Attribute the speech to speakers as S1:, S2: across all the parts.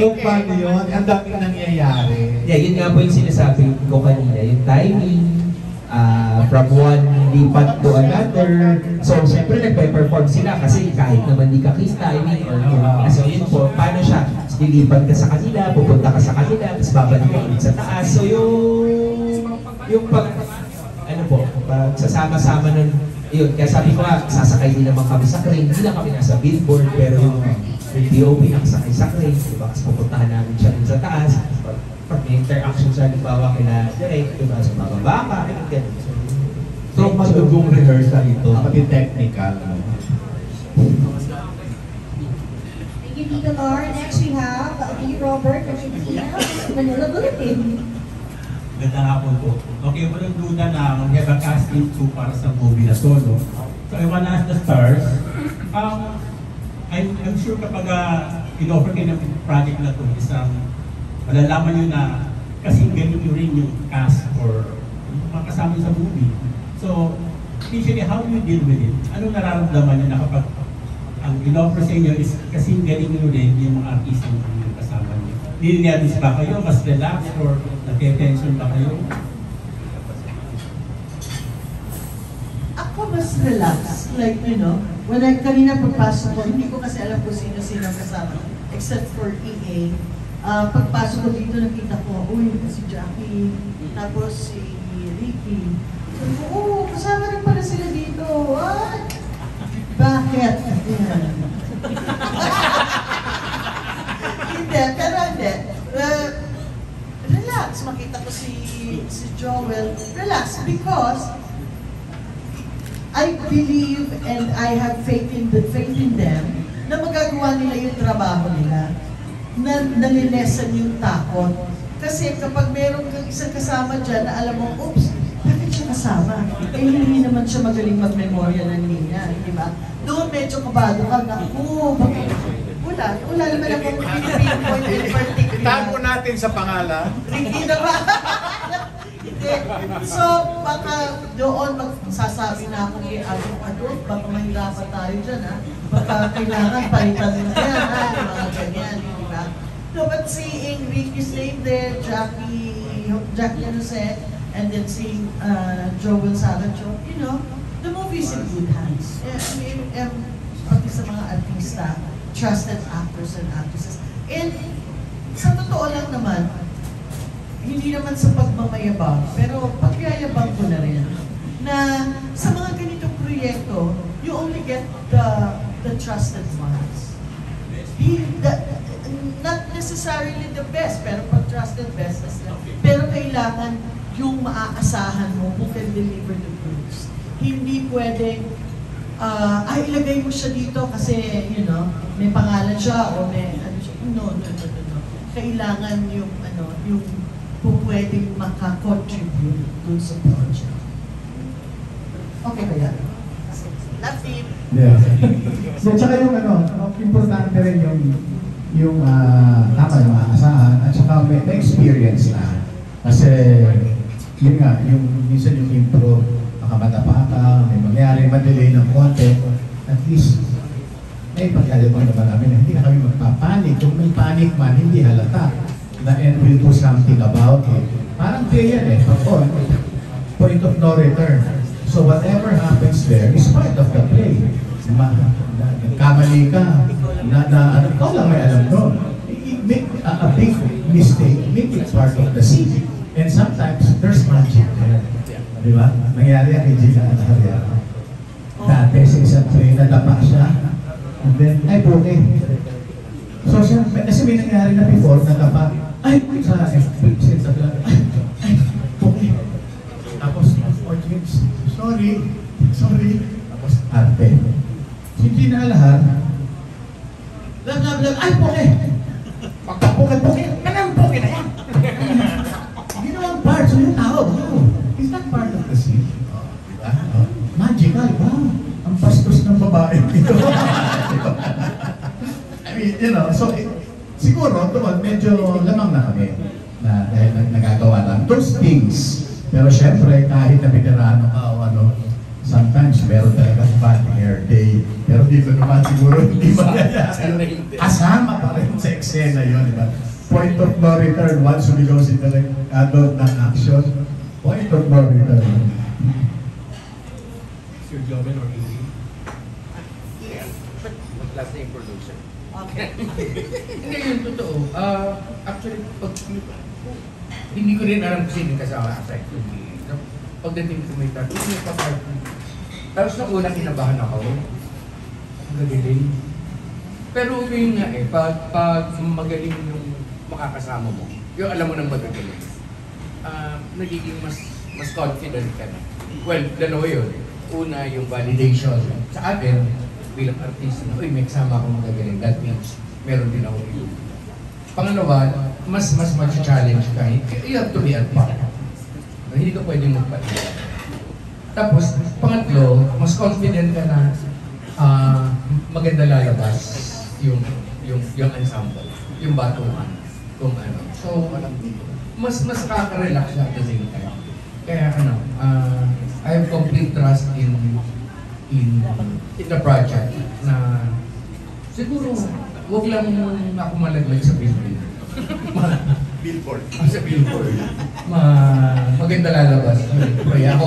S1: So, paano yun? Ang daming nangyayari.
S2: Yeah, yun nga po yung sinasabi ko kanina, yung timing, from one lipat to another. So, siyempre nagpe-perform sila kasi kahit naman di ka kiss timing or so yun po, paano siya? Lilipat ka sa kanila, pupunta ka sa kanila, tapos babalik ka ulit sa taas. So, yung pag, ano po, pag sasama-sama nun, yun, kaya sabi ko nga, sasakay din naman kami sa crane, hindi lang kami nasa billboard, pero yung POP nakasakay sa crane, diba? Kasi pupuntahan namin siya dun sa taas, pag may interaction sa halimbawa kila direct, diba? So, bababa ka, ganyan.
S1: So, magdugong rehearsal ito, pati technical.
S3: Thank you, Tito Lor. Next we have B. Robert from Manila Bulletin.
S4: Ganda nga po. Okay, walang duda na we have a casting to para sa movie na to, no? So I wanna ask the stars, I'm sure kapag in-offer kayo ng project na to, isang malalaman nyo na kasi ganyan nyo rin yung cast or yung mga kasama sa movie. So, usually, how do you deal with it? Anong nararamdaman nyo na kapag ang in-offer sa inyo is kasi galing nyo rin yung mga artista yung kasama nyo? Nilinervous ba kayo? Mas relax or nag-tension ba kayo?
S5: Ako mas relax. Like, you know, when kanina pagpasok ko, hindi ko kasi alam kung sino-sino kasama. Except for EA. Pagpasok ko dito, nakita ko, uy, si Jackie, tapos si Ricky. Sabi ko, oh, kasama rin pala sila dito. What? Bakit? Hindi, pero hindi. Relax. Makita ko si Joel. Relax, because I believe and I have faith in them na magagawa nila yung trabaho nila. Na nalilesan yung takot. Kasi kapag meron kang isang kasama dyan na alam mo, oops, bakit siya kasama? Eh hindi naman siya magaling mag-memorya ng linya, di ba? Doon medyo kabado ka, naku, wala naman akong pinipinpoint in particular.
S1: Itago natin sa pangalan.
S5: Hindi naman. Hindi. So, baka doon magsasabi na ako kay adult, baka mahirapan tayo dyan, ha? Baka kailangan palitan mo yan, ha? Yung mga ganyan, di ba? No, but seeing Ricky's name there, Jackie Jose, and then seeing Joel Saracho, you know, the movie's in good hands. I mean, pati sa mga artista, trusted actors and actresses. And sa totoo lang naman, hindi naman sa pagmamayabang, pero pagyayabang ko na rin, na sa mga ganitong proyekto, you only get the trusted ones. Not necessarily the best, pero pag trusted best is lang. Pero kailangan yung maaasahan mo who can deliver the goods. Hindi pwedeng, ilagay mo siya dito kasi, you know, may pangalan siya o may ano siya. No. Kailangan yung, yung pwedeng makakontribute dun sa project. Okay ba yan? Love team.
S6: Yeah. So, tsaka yung importante rin yung tama yung maaasahan at saka may experience na. Kasi, yun nga, yung minsan yung impro, makamadapa ka, may mangyari, madelay ng konti, at least, may pagkalibang naman namin na hindi na kami magpapanik. Kung may panic man, hindi halata na and we'll do something about it. Parang play yan point of no return. So whatever happens there is part of the play. Kamali ka, ikaw lang may alam doon. Make a big mistake, make it part of the scene. And sometimes, there's magic there. Di ba? Nangyari yan kay Gina Ataria. Dati sa isang train, nadapa siya. And then, ay, okay. So, kasi may nangyari na before, nadapa. Ay, sa exit sa plan. Ay, okay. Tapos, audience, sorry. Tapos, arte. Hindi na lahat. Lag, ay, okay. Pagka-puke, kanang puke na yan. You know, ang part, so yung tao, is that part of the scene? Diba? Magical, wow. Ang pastos ng babae ito. I mean, you know, so, siguro, doon, medyo lamang na kami na dahil nagagawa lang those things. Pero syempre, kahit na veterano ka o isang sometimes meron talagang bad hair day. Pero dito naman siguro hindi mangyayari. Kasama pa rin sa eksena yun, di ba? Point of no return, once sumigaw si Direk Adolf ng action, point of no return.
S4: Sir Joven or Izzy?
S7: Last name producer.
S5: Okay.
S7: Hindi yun, totoo. Actually, hindi ko rin alam kasi yung kasama aside ko. Pagdating ko may tattoo, may pa-party. Tapos nung una kinabahan ako, ang gagaling. Pero yun nga pag magaling yung makakasama mo, yung alam mo nang magagaling, nagiging mas confident ka na. Well, dalawa yun. Una, yung validation. Sa akin, bilang artist, uy, may kasama akong magagaling. That means, meron din ako yun. Pangalawa, mas challenge ka. You have to be at par. Hindi ka pwedeng magpahirap. Tapos, pangatlo, mas confident ka na maganda lalabas yung ensemble, yung batuhan, kung ano. So, mas nakaka-relax at the same time. Kaya I have complete trust in the project na siguro wag lang ako malaglag sa billboard.
S1: Billboard.
S7: Sa billboard. Maganda lalabas. Kaya ako.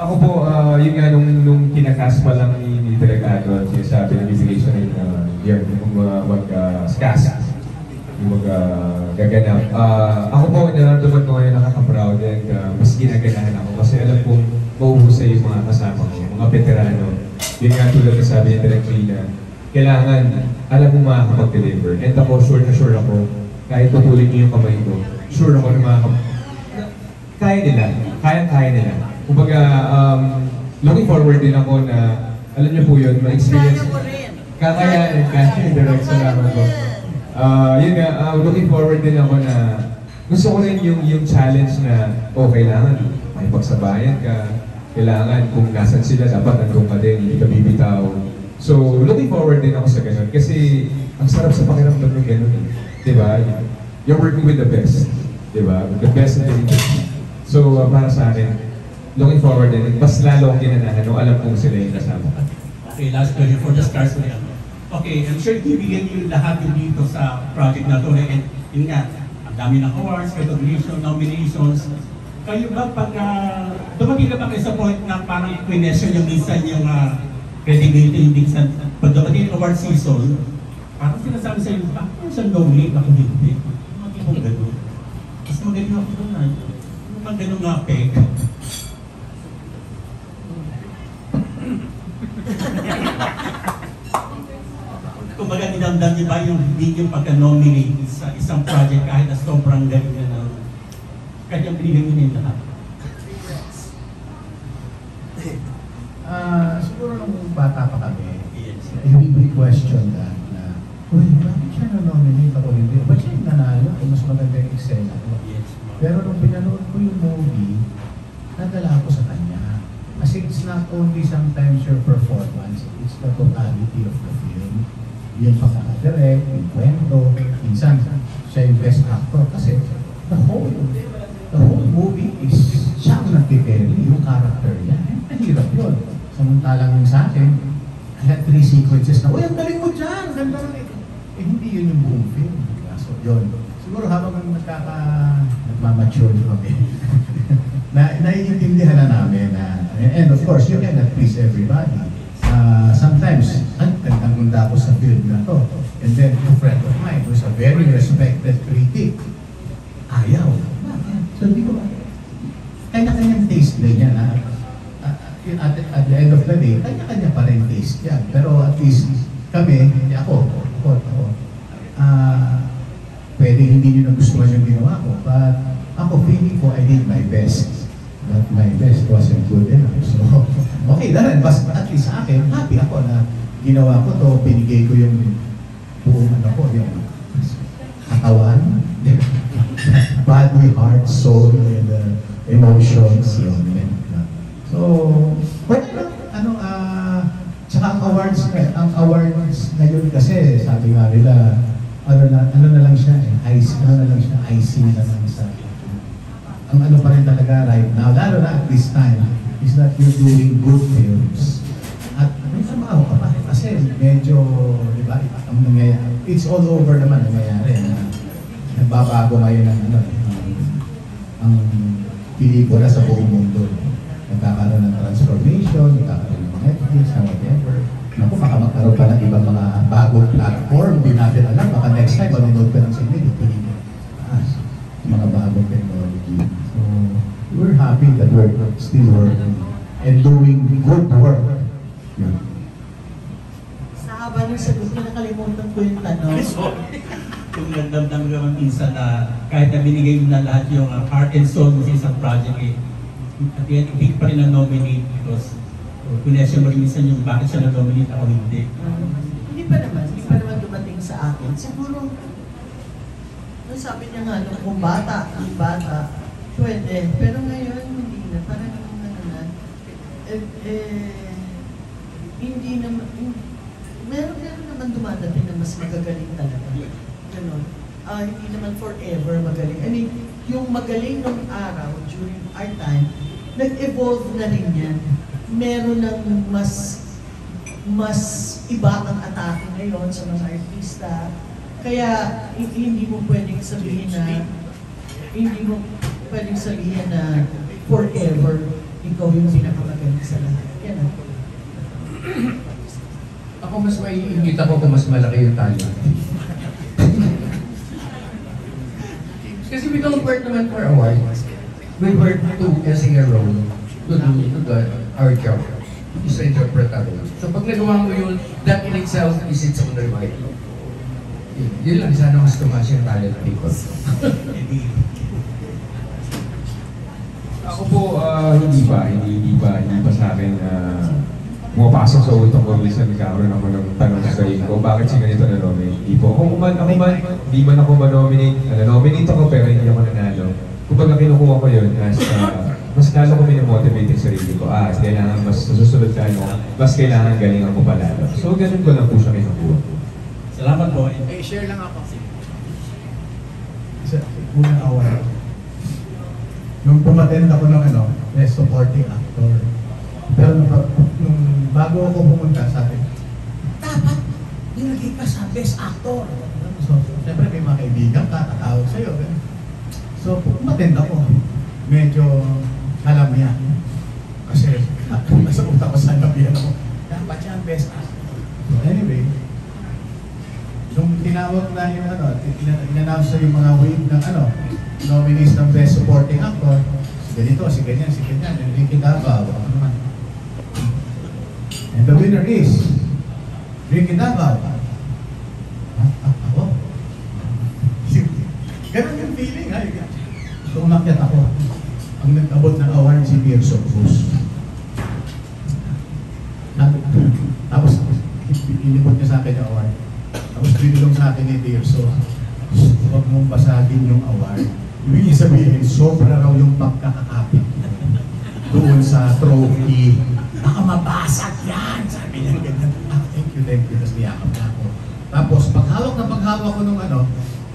S2: Ako po, yun nga, nung kinakas pa lang ni Delegado, sinasabi na bibigay siya rin yung mag-cast, yung mag-gaganap. Ako po, nararamdaman ko ngayon nakaka-proud and mas ginaganahan ako kasi alam kong mauhusay yung mga kasama ko, mga veterano. Yun nga tulad na sabi ni Direk Rina, kailangan alam mo makakapag-deliver. And ako, sure na sure ako, kahit putulin niyo yung kamay ko, sure ako na kaya nila, kaya nila. Kumbaga, looking forward din ako na, alam niyo po yun, ma-experience.
S5: Kaya mo rin.
S2: Kakayanin, direct salamat po. Yun nga, looking forward din ako na, gusto ko rin yung challenge na, kailangan may pagsabayan ka, kailangan kung nasan sila, dapat nandun ka din, hindi ka bibitaw. So, looking forward din ako sa ganun. Kasi, ang sarap sa pakiramdam ng ganun. Diba? You're working with the best. Diba? With the best in the industry. So, para sa akin, looking forward din. Mas lalo akong ginanahan nung alam kong sila yung kasama.
S4: Okay, last question for the stars na yan. Okay, I'm sure ibigyan niyo lahat yung dito sa project na to. And yun nga, ang dami ng awards, recognition, nominations. Kayo ba pag dumating ka ba kayo sa point na parang question yung minsan yung credibility yung minsan pag dumating yung award season, parang sinasabi sa iyo, bakit siya nominate ako hindi? Hindi mo gano'n. Mas magaling ako doon na. Yung gano'n nga peg. Kumbaga ninamdam niyo ba yung hindi niyo pagka-nominate sa isang project kahit na sobrang galing na kanyang binigay niyo na yung lahat?
S6: Siguro nung bata pa kami, we question that na, uy, bakit siya na-nominate ako hindi? Ba't siya yung nanalo? Mas maganda yung eksena ko. Pero nung pinanood ko yung movie, nadala ako sa kanya. Kasi it's not only sometimes your performance, it's the totality of the film. Yung pagkakadirect, yung kwento, minsan siya yung best actor kasi the whole movie is siya ang nagtiteri, yung character niya. Mahirap yun. Samantalang yung sa akin, I had 3 sequences na, uy, ang galing mo dyan! Ganda rin ito. Hindi yun yung buong film. So, yun. Siguro habang nagmamature kami, naiintindihan na namin na, and of course, you cannot please everybody. Sometimes, nagtangunda ako sa film na to. And then, a friend of mine who's a very respected critic, ayaw. So, hindi ko, kanya-kanyang taste din yan. At the end of the day, kanya-kanya pa rin taste yan. Pero at least, kami, ako, pwede hindi nyo nagustuhan yung ginawa ko. But ako, feeling ko, I did my best. But my best wasn't good enough. So, okay na rin. At least sa akin, happy ako na ginawa ko to, binigay ko yung buong yung katawan, body, heart, soul, and emotions. So, tsaka ang awards ngayon kasi, sabi nga nila, ano na lang siya, icing na lang sa ang ano pa rin talaga right now, lalo na at this time, is that you're doing good films. At may trabaho ka pa. Kasi medyo, di ba, ang nangyayari, it's all over naman nangyayari. Nagbabago ngayon ang pelikula sa buong mundo. Nagkakaroon ng transformation, nagkakaroon ng Netflix, ng whatever. Naku, baka magkaroon pa ng ibang mga bagong platform, hindi natin alam. Baka next time, manonood ka ng sine, mga bagong technology. So, we're happy that we're still working and doing good work. Yeah.
S5: Sa haba ng sagot ko, nakalimutan ko yung tanong.
S4: Kung nagdamdam ka man minsan na kahit na binigay mo na lahat yung heart and soul mo sa isang project, at the end, hindi pa rin na-nominate because question mo rin minsan yung bakit siya na-nominate ako hindi.
S5: Hindi pa naman dumating sa akin. Siguro, sabi niya nga, kung bata, pwede. Pero ngayon, hindi na. Parang hindi naman, meron naman dumadating na mas magagaling talaga. Ganon. Hindi naman forever magaling. I mean, yung magaling nung araw, during our time, nag-evolve na rin yan. Meron ng mas iba ang atake ngayon sa mga artista. Kaya hindi mo pwedeng sabihin na forever ikaw yung pinakamagaling sa lahat. Yan ang.
S7: Ako mas maiingit ako kung mas malaki yung talent. Kasi we don't work naman for awards. We work to play a role, to do our job. Isa yung interpretation. So pag nagawa mo yun, that in itself is its own reward. Yun lang, sana mas tumaas yung talent people.
S8: Ako po, hindi pa sa akin pumapasok sa utak ko minsan nagkakaroon ako ng tanong sa sarili ko, bakit si ganito na-nominate? Hindi po. Kung hindi man ako ma-nominate, na-nominate ako pero hindi ako nanalo. Kung kinukuha ko yun, mas lalo ko minomotivate yung sarili ko. Kailangan mas susunod ka, mas kailangan galingan ko palalo. So, ganun ko lang po siya kinukuha.
S4: Salamat po.
S7: Share lang ako.
S6: Unang award. Nung pumaten ako ng best supporting actor. Pero nung bago ako pumunta, sabi, dapat nilagay ka sa best actor. So, siyempre may mga kaibigan ka, tatawag sa'yo. So, pumaten ako. Medyo alam niya. Kasi, nasa utak ko sa labihan ako, dapat siya ang best actor. So, anyway, nung tinawag na yung in-announce na yung mga wave ng nominees ng Best Supporting Actor, si ganito, si ganyan, yung Ricky Davao, and the winner is Ricky Davao. Ako? Ganun yung feeling, ha? So, umakyat ako. Ang nag-abot ng award si Tirso Cruz. Tapos, inibot niya sa akin yung award. Tapos binulong sa akin ni Tirso, huwag mong basagin yung award. Ibig sabihin, sobra raw yung pagkakakapit doon sa trophy. Baka mabasag yan! Sabi niya ganyan. Thank you. Tapos niyakap na ako. Tapos paghawak ko nung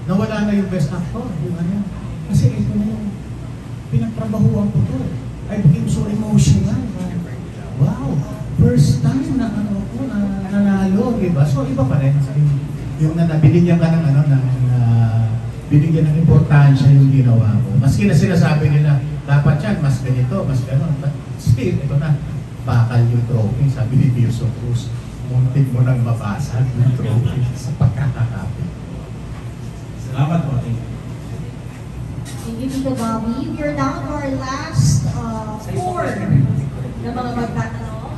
S6: nawala na yung best actor. Kasi ito na yung pinagtrabahuan ko to. I became so emotional. Wow! First time na nanalo, diba? So iba pa rin. Yung binigyan ka ng binigyan ng importansya yung ginawa ko. Maski na sinasabi nila, dapat yan, mas ganito, mas gano'n. But still, ito na, bakal yung trophy. Sabi ni Tirso Cruz, muntik mo nang mabasag yung trophy sa pagkakakapit.
S4: Salamat po.
S3: Thank you, Tito Bobby. We are down to our last four na mga magtatanong.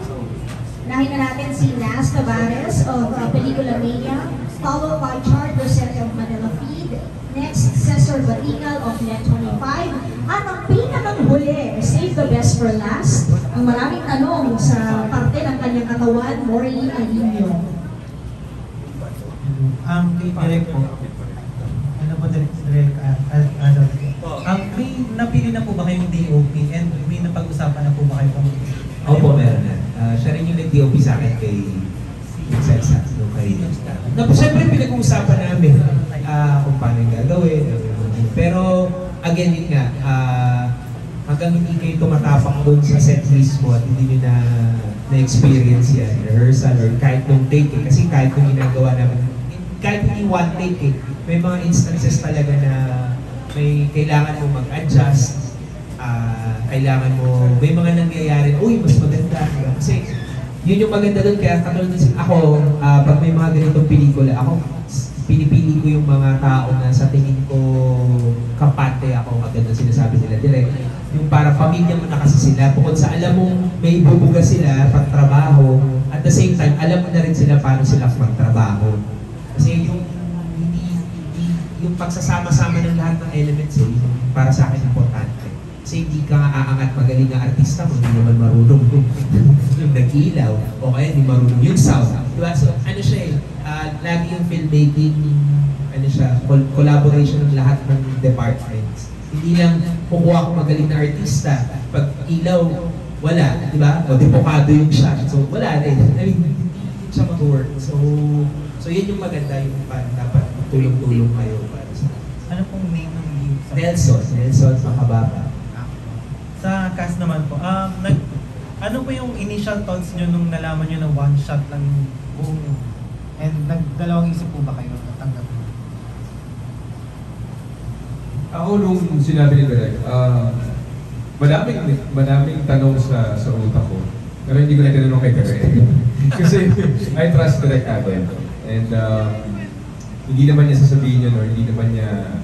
S3: Nahin na natin si Nas Tavares of Pelikula Mania, followed by Chard Rosetta of Manila Feed, next Cesar Batingal of Net25, at ang pinakang huli, save the best for last, ang maraming tanong sa parte ng kanyang katawan, Maureen Alino.
S1: Kay Direk po, Direk, may napili na po ba kayong DOP and may napag-usapan na po ba kayo kung
S2: Opo, meron na. Siya rin yung nag-DOP sa akin kay Celsa. Siyempre pinag-uusapan namin kung paano yung gagawin. Pero again, yun nga, hanggang hindi kayo tumatapak doon sa set mismo at hindi nyo na-experience yan, rehearsal or kahit nung take kasi kahit nung ginagawa namin, kahit hindi one take may mga instances talaga na may kailangan mo mag-adjust, kailangan mo, may mga nangyayari, uy, mas maganda, diba? Kasi yun yung maganda doon, kaya katulad ako, pag may mga ganitong pelikula, ako, pinipili ko yung mga tao na sa tingin ko kapante ako, maganda sinasabi nila direct. Yung para pamilya mo na kasi sila, bukod sa alam mong may bubuga sila pag trabaho, at the same time, alam mo na rin sila paano sila magtrabaho. Kasi yung pagsasama-sama ng lahat ng elements, para sa akin importante. Kasi hindi ka aangat magaling na artista mo, hindi naman marunong yung nag-ilaw, o kaya hindi marunong yung sound. Diba? So, ano siya lagi yung filmmaking, ano siya, collaboration ng lahat ng departments. Hindi lang kukuha ko magaling na artista, pag ilaw, wala, di ba? O depokado yung shot, so wala rin. I mean, hindi siya mag-work. So yun yung maganda, yung parang dapat tulong-tulong kayo para sa...
S1: Ano pong name ng lead?
S2: Nelson Makababa.
S1: Sa cast naman po, ano po yung initial thoughts nyo nung nalaman nyo na one shot lang yung buong movie? And nagdalawang isip po ba kayo natanggap?
S8: Ako nung sinabi ni Direk, madaming tanong sa utak ko. Pero hindi ko na tinanong kay Direk. Kasi I trust Direk Adel. And hindi naman niya sasabihin yun or hindi naman niya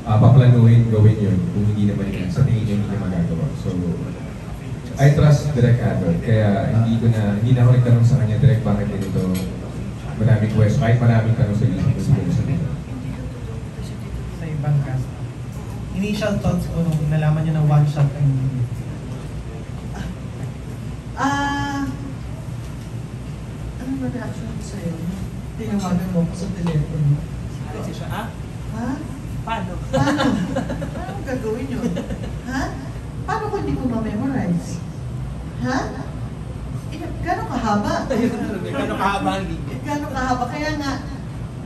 S8: paplanuhin gawin yun kung hindi naman niya sa tingin niya hindi niya magagawa. So, I trust Direk Adel. Kaya hindi na ako nagtanong sa kanya, Direk, bakit ganito? Maraming question, kahit maraming tanong sa isip ko siguro sa nila.
S1: Sa ibang cast, initial thoughts ko nung nalaman nyo na one shot ang movie?
S5: Ano ba reaction ko sa'yo? Tinawagan mo ko sa telepono.
S1: Kasi siya,
S5: Ha?
S1: Paano?
S5: Paano gagawin yun? Ha? Paano kung hindi ko ma-memorize? Ha? Gano'ng kahaba?
S1: Gano'ng kahaba ang lead?
S5: Gano'ng kahaba? Kaya nga,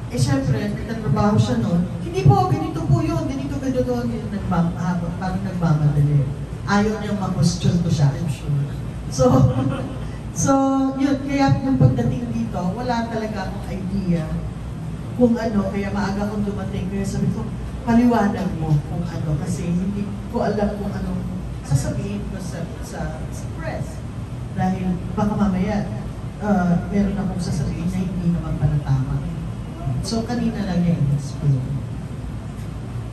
S5: syempre, nagtatrabaho siya noon. Hindi po, ganito po yun. Ganito doon yung parang nagmamadali. Ayaw niyang ma-question ko siya, I'm sure. So, yun. Kaya yung pagdating dito, wala talaga akong idea kung ano. Kaya maaga akong dumating. Kaya sabi ko, paliwanag mo kung ano. Kasi hindi ko alam kung anong sasabihin ko sa press. Dahil baka mamaya, meron akong sasabihin na hindi naman pala tama. So, kanina lang niya in-explain.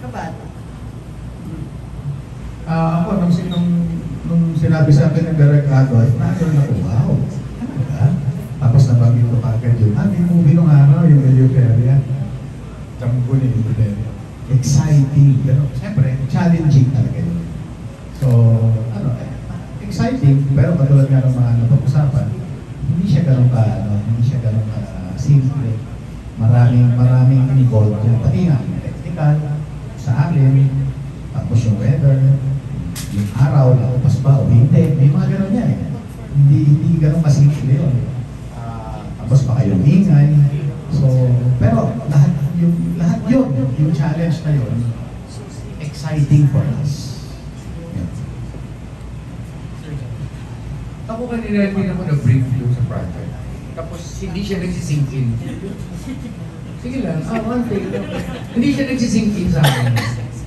S5: Kabata.
S6: Ako, nung sinabi sa akin ng Direk Adol, naroon ako, wow, talaga? Tapos nabanggit ko kagad yun. May movie nung araw, yung Eleuteria. Tambo ni Eleuteria. Exciting, pero siyempre, challenging talaga yun. So, exciting, pero katulad nga ng mga napag-usapan, hindi siya ganun simple. Maraming involved yan. Pati nga, technical, sa akin, tapos yung weather, yung araw, lakupas ba o hindi, may mga ganun yan eh. Hindi ganun kasimple yun. Tapos baka yung ingay. So, pero lahat yun, yung challenge na yun, exciting for us.
S7: Ako kanina din ako na-brief yung sa project. Tapos hindi siya nagsisink in. Sige lang, one thing. Hindi siya nagsisink in sa akin.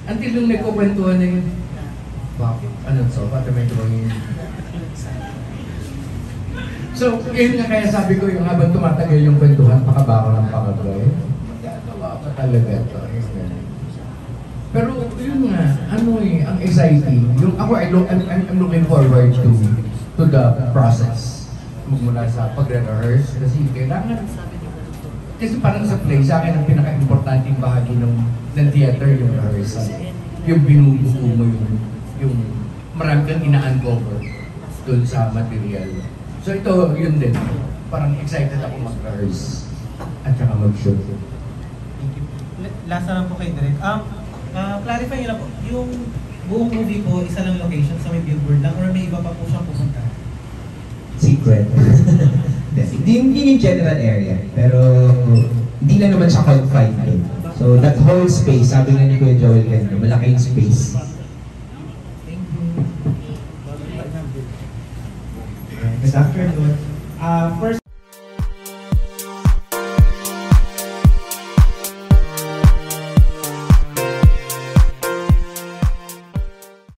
S7: Until nung nagkukwentuhan na yun, pati may tumangin. So, yun nga kaya sabi ko yung habang tumatagal yung kwentuhan, pakaba ko ng pakabay. Magagawa ka talaga ito. Pero yun nga, ang exciting. Yung ako, I'm looking forward to the process. Magmula sa pagre-rehearse. Kasi kailangan, kasi parang sa play, sa akin ang pinaka-importanting bahagi ng theater yung rehearsal. Yung binubuo mo yung marami kang ina-uncover doon sa material. So ito, yun din. Parang excited ako mag-rehearse at saka mag-shoot.
S1: Last na lang po kay Direk. Clarify nyo lang po, yung buong movie po, isa lang location sa may billboard lang or may iba pa po siyang pupunta?
S2: Secret. Hindi yung general area, pero hindi lang naman siya confined doon. So So that whole space, sabi nga ni Kuya Joel kanina, malaking space.
S1: Good afternoon. First